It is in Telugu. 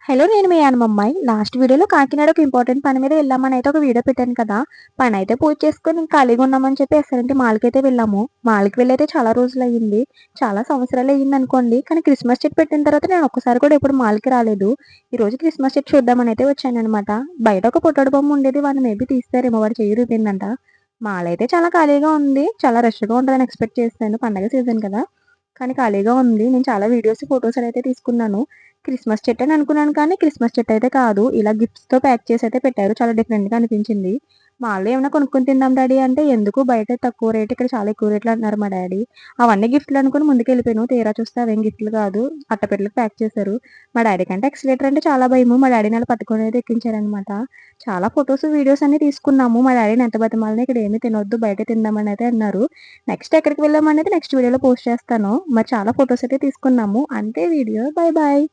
హలో నేను మీ యానమమ్మాయి. లాస్ట్ వీడియోలో కాకినాడకు ఇంపార్టెంట్ పని మీద వెళ్ళామని అయితే ఒక వీడియో పెట్టాను కదా! పనైతే పూర్తి చేసుకొని ఖాళీగా ఉన్నామని చెప్పి ఎస్ఆర్ఎంటీ మాల్‌కైతే వెళ్ళాము. మాల్‌కి వెళ్ళైతే చాలా రోజులయ్యింది. చాలా సంవత్సరాలే అయ్యిందనుకోండి. కానీ క్రిస్మస్ చెట్టు పెట్టిన తర్వాత నేను ఒక్కసారి కూడా ఎప్పుడు మాల్‌కి రాలేదు. ఈరోజు క్రిస్మస్ చెట్టు చూద్దామని అయితే వచ్చాననమాట. బయట ఒక పొట్టోడు బొమ్మ ఉండేది. వాడిని మేబీ తీసేసారేమో వాడి చెయ్యి ఇరిగిపోయిందంట. మాల్ అయితే చాలా ఖాళీగా ఉంది. చాలా రష్‌గా ఉంటదని ఎక్స్‌పెక్ట్ చేశాను. పండగ సీజన్ కదా! కానీ ఖాళీగా ఉంది. నేను చాలా వీడియోస్, ఫోటోస్ అయితే తీసుకున్నాను. క్రిస్మస్ చెట్టని అనుకున్నాను కానీ క్రిస్మస్ చెట్టయితే కాదు. ఇలా గిఫ్ట్స్‌తో ప్యాక్ చేసయితే పెట్టారు. చాలా డిఫరెంట్‌గా అనిపించింది. మాల్లో ఏమన్నా కొనుక్కొని తిందాం డాడీ అంటే, ఎందుకు బయట తక్కువ రేట్ ఇక్కడ చాలా ఎక్కువ రేట్‌లో అంటున్నారు మా డాడీ. అవన్నీ గిఫ్ట్‌లు అనుకోని ముందుకెళ్ళిపోయాను. తీరా చూస్తే అవేం గిఫ్ట్‌లు కాదు. అట్టపెట్టెలకు ప్యాక్ చేశారు. మా డాడీ కంటే ఎక్సలేటర్ అంటే చాలా భయము. మా డాడీని అలా పట్టుకొని అయితే ఎక్కించారనమాట. చాలా ఫోటోస్, వీడియోస్ అన్నీ తీసుకున్నాము. మా డాడీని ఎంత బతిమాలినా ఇక్కడ ఏమి తినొద్దు బయటే తిందామని అయితే అన్నారు. నెక్స్ట్ ఎక్కడికి వెళ్ళామనేది నెక్స్ట్ వీడియోలో పోస్ట్ చేస్తాను. మరి చాలా ఫోటోస్ అయితే తీసుకున్నాము. అంతే వీడియో. Bye bye.